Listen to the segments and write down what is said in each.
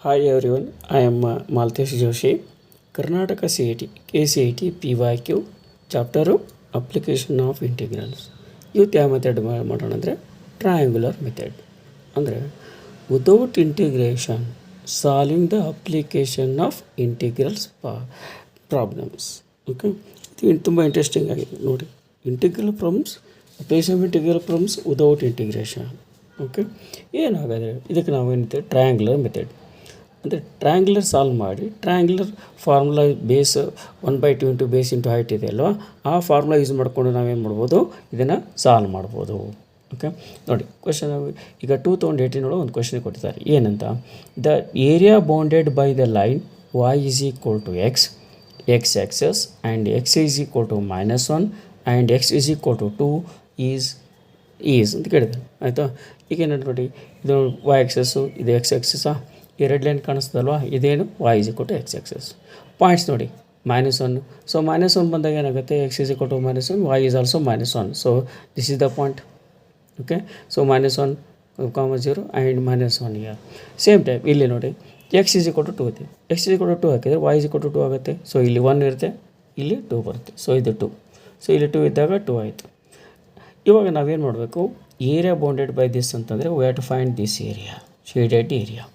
Hi everyone, I am Maltesh Joshi. Karnataka CET, KCET PYQ chapter application of integrals. ಇವತ್ತು ಯಾವ method ಮಾಡೋಣ ಅಂದರೆ triangular method. ಅಂದರೆ without integration solving the application of integrals problems. Okay, ಇದು ತುಂಬ interesting ಆಗಿದೆ ನೋಡಿ. Integral problems, application of integral problems without integration. Okay, ಏನಾಗಾದರೆ ಇದಕ್ಕೆ ನಾವು ಏನಂತೇವೆ ಟ್ರಯಾಂಗ್ಯುಲರ್ ಮೆಥಡ್. ಅಂದರೆ ಟ್ರಯಾಂಗ್ಯುಲರ್ ಸಾಲ್ವ್ ಮಾಡಿ, triangular formula base 1/2 into base into height ಇದೆ ಅಲ್ವಾ, ಆ ಫಾರ್ಮುಲಾ ಯೂಸ್ ಮಾಡಿಕೊಂಡು ನಾವೇನು ಮಾಡ್ಬೋದು, ಇದನ್ನು ಸಾಲ್ವ್ ಮಾಡ್ಬೋದು. ಓಕೆ ನೋಡಿ, ಕ್ವೆಶನ್ ಈಗ 2018 ಒಂದು ಕ್ವೆಶನ್ ಕೊಟ್ಟಿದ್ದಾರೆ. ಏನಂತ, the area bounded by the line y is equal to x axis and x is equal to -1 and x is equal to 2 is ಅಂತ ಕೇಳಿದ್ದಾರೆ. ಆಯಿತಾ, ಈಗ ಏನಂತ ನೋಡಿ, ಇದು y ಆ್ಯಕ್ಸಸ್ಸು, ಇದು ಎಕ್ಸ್ ಆ್ಯಕ್ಸಸ್ಸಾ, ಈ ರೆಡ್ ಲೈನ್ ಕಾಣಿಸ್ತಲ್ವಾ, ಇದೇನು y is equal to x axis. Points ನೋಡಿ -1, ಸೊ -1 ಬಂದಾಗ ಏನಾಗುತ್ತೆ, x is equal to -1, y is also -1, so this is the point. Okay, so -1, 0 and -1 year. Same type ಇಲ್ಲಿ ನೋಡಿ, ಎಕ್ಸ್ ಈಸ್ ಈಕ್ವಲ್ ಟು 2 ಇದೆ, X is equal to 2 ಹಾಕಿದರೆ y is equal to 2 ಆಗುತ್ತೆ. So ಇಲ್ಲಿ 1 ಇರುತ್ತೆ, ಇಲ್ಲಿ 2 ಬರುತ್ತೆ, so ಇದು 2, ಸೊ ಇಲ್ಲಿ 2 ಇದ್ದಾಗ 2 ಆಯಿತು. ಇವಾಗ ನಾವೇನು ಮಾಡಬೇಕು, ಏರಿಯಾ ಬೌಂಡೆಡ್ ಬೈ ದಿಸ್ ಅಂತಂದರೆ we have to find this area, shaded area.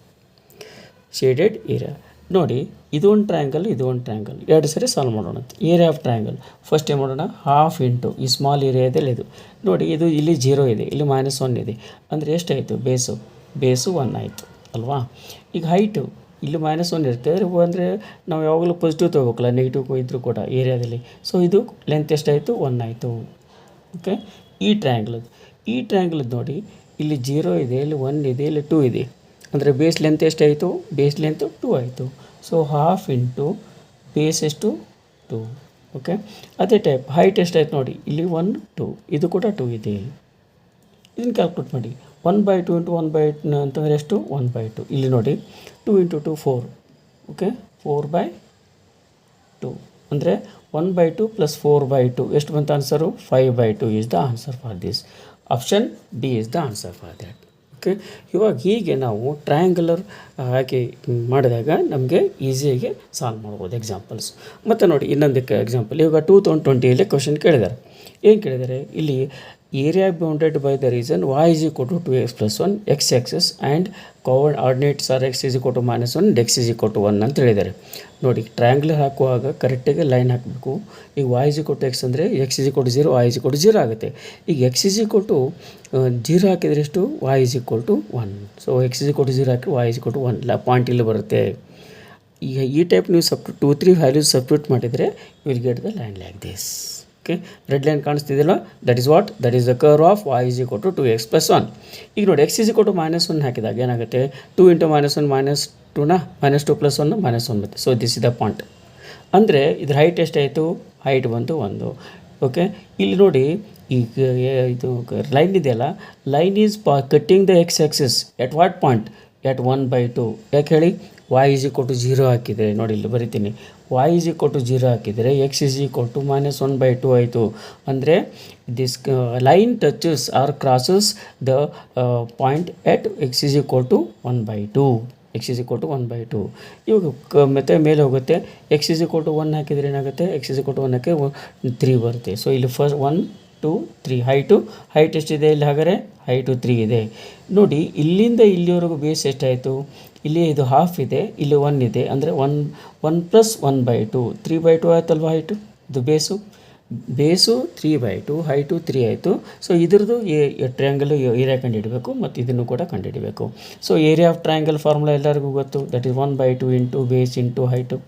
ನೋಡಿ, ಇದು ಒಂದು ಟ್ರಯಾಂಗಲ್, ಇದು ಒಂದು ಟ್ರಯಾಂಗಲ್, ಎರಡು ಸರಿ ಸಾಲ್ವ್ ಮಾಡೋಣ. ಏರಿಯಾ ಆಫ್ ಟ್ರಯಾಂಗಲ್ ಫಸ್ಟ್ ಏನು ಮಾಡೋಣ, ಹಾಫ್ ಇಂಟು ಈ ಸ್ಮಾಲ್ ಏರಿಯಾದಲ್ಲಿ ಇದು ನೋಡಿ, ಇದು ಇಲ್ಲಿ 0 ಇದೆ, ಇಲ್ಲಿ -1 ಇದೆ, ಅಂದರೆ ಎಷ್ಟಾಯಿತು, ಬೇಸು 1 ಆಯಿತು ಅಲ್ವಾ. ಈಗ ಹೈಟು ಇಲ್ಲಿ -1 ಇರುತ್ತೆ, ಅಂದರೆ ನಾವು ಯಾವಾಗಲೂ ಪಾಸಿಟಿವ್ ತೊಗೋಬೇಕಲ್ಲ, ನೆಗೆಟಿವ್ ಇದ್ದರೂ ಕೂಡ ಏರಿಯಾದಲ್ಲಿ. ಸೊ ಇದು ಲೆಂತ್ ಎಷ್ಟಾಯಿತು, 1 ಆಯಿತು. ಓಕೆ, ಈ ಟ್ರಯಾಂಗಲ್ ನೋಡಿ, ಇಲ್ಲಿ 0 ಇದೆ, ಇಲ್ಲಿ 1 ಇದೆ, ಇಲ್ಲಿ 2 ಇದೆ, ಅಂದರೆ ಬೇಸ್ ಲೆಂತ್ ಎಷ್ಟಾಯಿತು, ಬೇಸ್ ಲೆಂತ್ 2 ಆಯಿತು. ಸೊ ಹಾಫ್ ಇಂಟು ಬೇಸ್ ಎಷ್ಟು 2. ಓಕೆ, ಅದೇ ಟೈಪ್ ಹೈಟ್ ಎಷ್ಟಾಯ್ತು ನೋಡಿ, ಇಲ್ಲಿ 1 2, ಇದು ಕೂಡ 2 ಇದೆ. ಇದನ್ನು ಕ್ಯಾಲ್ಕುಲೇಟ್ ಮಾಡಿ, 1/2 ಇಂಟು 1/2 ಅಂತಂದರೆ ಎಷ್ಟು, 1/2. ಇಲ್ಲಿ ನೋಡಿ 2 ಇಂಟು 2 4. ಓಕೆ, 4/2 ಅಂದರೆ 1/2 ಪ್ಲಸ್ 4/2 ಎಷ್ಟು ಬಂತ answer, 5/2 is the answer for this. Option D is the answer for that. Okay, ಇವಾಗ ಹೀಗೆ ನಾವು ಟ್ರಯಾಂಗ್ಯುಲರ್ ಹಾಕಿ ಮಾಡಿದಾಗ ನಮಗೆ ಈಸಿಯಾಗಿ ಸಾಲ್ವ್ ಮಾಡ್ಬೋದು ಎಕ್ಸಾಂಪಲ್ಸ್. ಮತ್ತು ನೋಡಿ ಇನ್ನೊಂದು ಎಕ್ಸಾಂಪಲ್, ಇವಾಗ 2020 ಕ್ವಶನ್ ಕೇಳಿದ್ದಾರೆ. ಏನು ಕೇಳಿದ್ದಾರೆ ಇಲ್ಲಿ, area bounded by the reason y is equal to 2x + 1 x axis and coordinates are x is equal to -1 and x is equal to 1 ಅಂತ ಹೇಳಿದ್ದಾರೆ. ನೋಡಿ, ಟ್ರಯಾಂಗ್ಯುಲರ್ ಹಾಕುವಾಗ ಕರೆಕ್ಟಾಗಿ ಲೈನ್ ಹಾಕಬೇಕು. ಈಗ y is equal to x ಅಂದರೆ x is equal to 0, y is equal to 0 ಆಗುತ್ತೆ. ಈಗ ಎಕ್ಸ್ ಈಸ್ ಈಕ್ವಲ್ ಟು 0 ಹಾಕಿದರೆ ಎಷ್ಟು, y is equal to 1. So x is equal to 0 ಹಾಕಿ y is equal to 1 point ಇಲ್ಲಿ ಬರುತ್ತೆ. ಈಗ ಈ ಟೈಪ್ ನೀವು 2-3 ವ್ಯಾಲ್ಯೂಸ್ ಸಬ್ಸ್ಟಿಟ್ಯೂಟ್ ಮಾಡಿದರೆ you will get the line like this. Okay, red line ಕಾಣಿಸ್ತಿದೆಯಲ್ಲ, that is the curve of y is equal to 2x + 1. ಈಗ ನೋಡಿ, ಎಕ್ಸ್ ಈಸ್ ಈಕ್ವಲ್ ಟು -1 ಹಾಕಿದಾಗ ಏನಾಗುತ್ತೆ, 2 ಇಂಟು -1 -2ನ -2 + 1 -1 ಬರುತ್ತೆ. So this is the point. ಅಂದರೆ ಇದ್ರ height ಎಷ್ಟಾಯಿತು, height ಬಂತು 1. ಓಕೆ, ಇಲ್ಲಿ ನೋಡಿ, ಈಗ ಇದು ಲೈನ್ ಇದೆಯಲ್ಲ, line is cutting the x axis at what point, at 1/2. ಯಾಕೆ ಹೇಳಿ, y ಈಸ್ ಈಕ್ವಲ್ ಟು 0 ಹಾಕಿದರೆ ನೋಡಿ, ಇಲ್ಲಿ ಬರಿತೀನಿ, y ಈಸ್ ಈಕ್ವಲ್ ಟು 0 ಹಾಕಿದರೆ ಎಕ್ಸ್ ಈಸ್ ಈಕ್ವಲ್ ಟು -1/2 ಆಯಿತು. ಅಂದರೆ this line touches or crosses the point at x is equal to 1/2. X is equal to 1/2. ಇವಾಗ ಮತ್ತೆ ಮೇಲೆ ಹೋಗುತ್ತೆ, ಎಕ್ಸ್ ಈಸ್ ಈಕ್ವಲ್ ಟು 1 ಹಾಕಿದರೆ ಏನಾಗುತ್ತೆ, ಎಕ್ಸ್ ಈಸ್ ಈಕ್ವಲ್ ಟು 1 ಹಾಕಿ 3 ಬರುತ್ತೆ. ಸೊ ಇಲ್ಲಿ ಫಸ್ಟ್ 1 2 3 ಹೈಟ್ ಎಷ್ಟಿದೆ ಇಲ್ಲಿ, ಹಾಗಾದರೆ ಹೈಟು 3 ಇದೆ. ನೋಡಿ, ಇಲ್ಲಿಂದ ಇಲ್ಲಿವರೆಗೂ ಬೇಸ್ ಎಷ್ಟಾಯಿತು, ಇಲ್ಲಿ ಇದು ಹಾಫ್ ಇದೆ, ಇಲ್ಲಿ 1 ಇದೆ, ಅಂದರೆ 1 + 1/2 3/2 ಆಯ್ತಲ್ವ ಹೈಟು. ಇದು ಬೇಸು 3/2, ಹೈಟು 3 ಆಯಿತು. ಸೊ ಇದ್ರದ್ದು ಟ್ರಯಾಂಗಲ್ ಏರಿಯಾ ಕಂಡುಹಿಡಬೇಕು ಮತ್ತು ಇದನ್ನು ಕೂಡ ಕಂಡುಹಿಡಬೇಕು. So area of triangle formula ಎಲ್ಲರಿಗೂ ಗೊತ್ತು, that is 1/2 into base into height.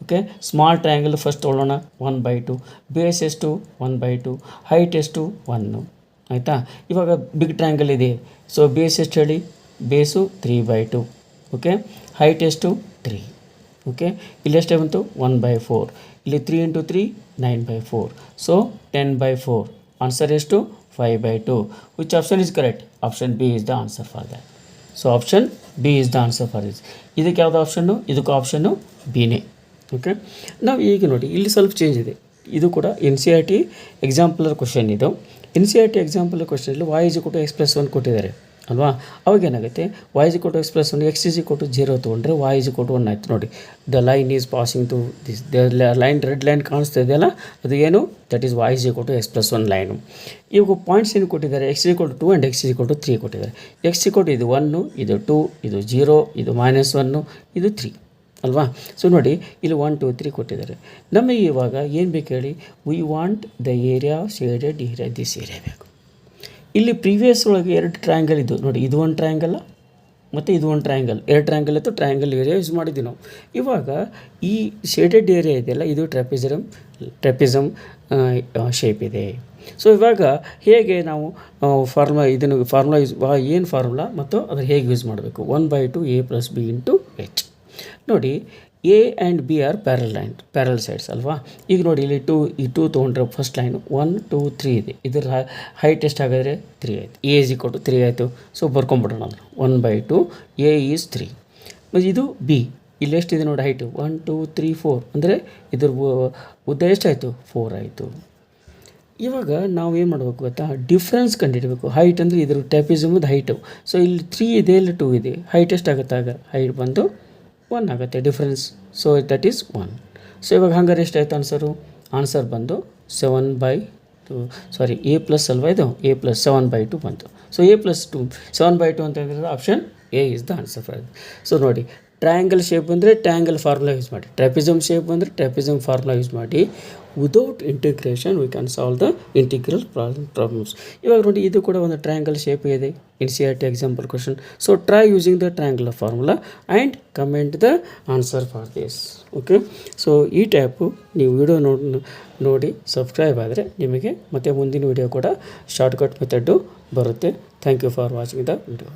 Okay, small triangle first ತೊಗೊಳ್ಳೋಣ, 1/2, ಬೇಸ್ ಎಷ್ಟು 1/2, ಹೈಟ್ ಎಷ್ಟು 1. ಆಯಿತಾ, ಇವಾಗ ಬಿಗ್ ಟ್ರಯಾಂಗಲ್ ಇದೆ, ಸೊ ಬೇಸ್ ಎಷ್ಟು ಹೇಳಿ, ಬೇಸು 3/2. ಓಕೆ, ಹೈಟ್ ಎಷ್ಟು 3. ಓಕೆ, ಇಲ್ಲಿ ಎಷ್ಟೇ ಬಂತು 1/4, ಇಲ್ಲಿ 3 ಇಂಟು 3 9/4, ಸೊ 10/4. ಆನ್ಸರ್ ಎಷ್ಟು 5/2. Which option is correct, option B is the answer for that. So option B is the answer for this. ಇದಕ್ಕೆ ಯಾವುದು ಆಪ್ಷನ್ನು, ಇದಕ್ಕೂ ಆಪ್ಷನ್ನು ಬಿನೇ. ಓಕೆ, ನಾವು ಈಗ ನೋಡಿ, ಇಲ್ಲಿ ಸ್ವಲ್ಪ ಚೇಂಜ್ ಇದೆ. ಇದು ಕೂಡ NCERT ಎಕ್ಸಾಂಪಲರ್ ಕ್ವಶನ್. ಇದು NCERT ಎಕ್ಸಾಂಪಲರ್ ಕ್ವಶನಲ್ಲಿ y is equal to x + 1 ಕೊಟ್ಟಿದ್ದಾರೆ ಅಲ್ವಾ? ಅವಾಗ ಏನಾಗುತ್ತೆ, y is equal to x plus 1, x is equal to 0 ತೊಗೊಂಡ್ರೆ y is equal to 1 ಆಯ್ತು ನೋಡಿ. The line is passing to this, line red line ಕಾಣಿಸ್ತಾ ಇದೆಯಲ್ಲ, ಅದು ಏನು, that is y is equal to x plus 1 line. ಇವಾಗ points ಏನು ಕೊಟ್ಟಿದ್ದಾರೆ, x is equal to 2 and x is equal to 3 ಕೊಟ್ಟಿದ್ದಾರೆ. x is equal to ಇದು 1, ಇದು 2, ಇದು 0, ಇದು -1, ಇದು 3 ಅಲ್ವಾ? ಸೊ ನೋಡಿ, ಇಲ್ಲಿ 1 2 3 ಕೊಟ್ಟಿದ್ದಾರೆ. ನಮಗೆ ಇವಾಗ ಏನು ಬೇಕು ಹೇಳಿ, we want the area shaded area, this area ಬೇಕು. ಇಲ್ಲಿ ಪ್ರೀವಿಯಸ್ ಒಳಗೆ 2 ಟ್ರಯಾಂಗಲ್ ಇದು ನೋಡಿ, ಇದು ಒಂದು ಟ್ರಯಾಂಗಲ್ ಮತ್ತು ಇದು ಒಂದು ಟ್ರಯಾಂಗಲ್, 2 ಟ್ರಯಾಂಗಲ್ ಇತ್ತು, ಟ್ರಯಾಂಗಲ್ ಏರಿಯಾ ಯೂಸ್ ಮಾಡಿದ್ವಿ ನಾವು. ಇವಾಗ ಈ ಶೇಡೆಡ್ ಏರಿಯಾ ಇದೆಯಲ್ಲ, ಇದು ಟ್ರೆಪಿಸಮ್ ಶೇಪ್ ಇದೆ. ಸೊ ಇವಾಗ ಹೇಗೆ ನಾವು ಫಾರ್ಮುಲಾ ಯೂಸ್, ಏನು ಫಾರ್ಮುಲಾ ಮತ್ತು ಅದನ್ನು ಹೇಗೆ ಯೂಸ್ ಮಾಡಬೇಕು, 1/2 a + b × h. ನೋಡಿ, A and B R parallel sides ಅಲ್ವಾ? ಈಗ ನೋಡಿ, ಇಲ್ಲಿ 2 ತೊಗೊಂಡ್ರೆ ಫಸ್ಟ್ ಲೈನು 1 2 3 ಇದೆ. ಇದರ ಹೈಟ್ ಎಷ್ಟು ಹಾಗಾದರೆ 3 ಆಯಿತು. ಎ ಇಸ್ ಈಕ್ವಲ್ ಟು 3 ಆಯಿತು. ಸೊ ಬರ್ಕೊಂಬಿಡೋಣ, 1/2 ಎ ಈಸ್ 3. ಮತ್ತು ಇದು ಬಿ, ಇಲ್ಲಿ ಎಷ್ಟಿದೆ ನೋಡಿ ಹೈಟು, 1 2 3 4, ಅಂದರೆ ಇದ್ರ ಉದ್ದ ಎಷ್ಟಾಯಿತು, 4 ಆಯಿತು. ಇವಾಗ ನಾವು ಏನು ಮಾಡಬೇಕು ಗೊತ್ತಾ, ಡಿಫ್ರೆನ್ಸ್ ಕಂಡುಹಿಡಬೇಕು. ಹೈಟ್ ಅಂದರೆ ಇದ್ರ ಟ್ಯಾಪಿಸಮದ ಹೈಟು. ಸೊ ಇಲ್ಲಿ 3 ಇದೆ, ಇಲ್ಲಿ 2 ಇದೆ, ಹೈಟ್ ಎಷ್ಟಾಗುತ್ತೆ ಆಗ, ಹೈಟ್ ಬಂದು 1 ಆಗುತ್ತೆ difference. So that is 1. So ಇವಾಗ ಹಂಗಾರೆ ಎಷ್ಟಾಯಿತು ಆನ್ಸರ್ ಬಂದು 7/2, ಸಾರಿ ಎ ಪ್ಲಸ್ ಅಲ್ವಾ, ಇದು ಎ ಪ್ಲಸ್ 7/2 ಬಂತು. ಸೊ ಎ ಪ್ಲಸ್ 2 7/2 ಅಂತ ಹೇಳಿದ್ರೆ option A is the answer for. So ನೋಡಿ, ಟ್ರಯಾಂಗಲ್ ಶೇಪ್ ಬಂದರೆ ಟ್ರಯಾಂಗಲ್ ಫಾರ್ಮುಲಾ ಯೂಸ್ ಮಾಡಿ, ಟ್ರೆಪಿಸಮ್ ಶೇಪ್ ಬಂದರೆ ಟ್ರೆಪಿಸಮ್ ಫಾರ್ಮುಲಾ ಯೂಸ್ ಮಾಡಿ. Without integration we can solve the integral problems. ಇವಾಗ ನೋಡಿ, ಇದು ಕೂಡ ಒಂದು ಟ್ರಯಾಂಗಲ್ ಶೇಪ್ ಇದೆ ಇನ್ CRT example question. So try using the triangle formula and comment the answer for this. Okay, so ಈ ಟೈಪು ನೀವು ವಿಡಿಯೋ ನೋಡಿ ಸಬ್ಸ್ಕ್ರೈಬ್ ಆದರೆ ನಿಮಗೆ ಮತ್ತೆ ಮುಂದಿನ ವಿಡಿಯೋ ಕೂಡ ಶಾರ್ಟ್ಕಟ್ ಮೆಥಡು ಬರುತ್ತೆ. Thank you for watching the video.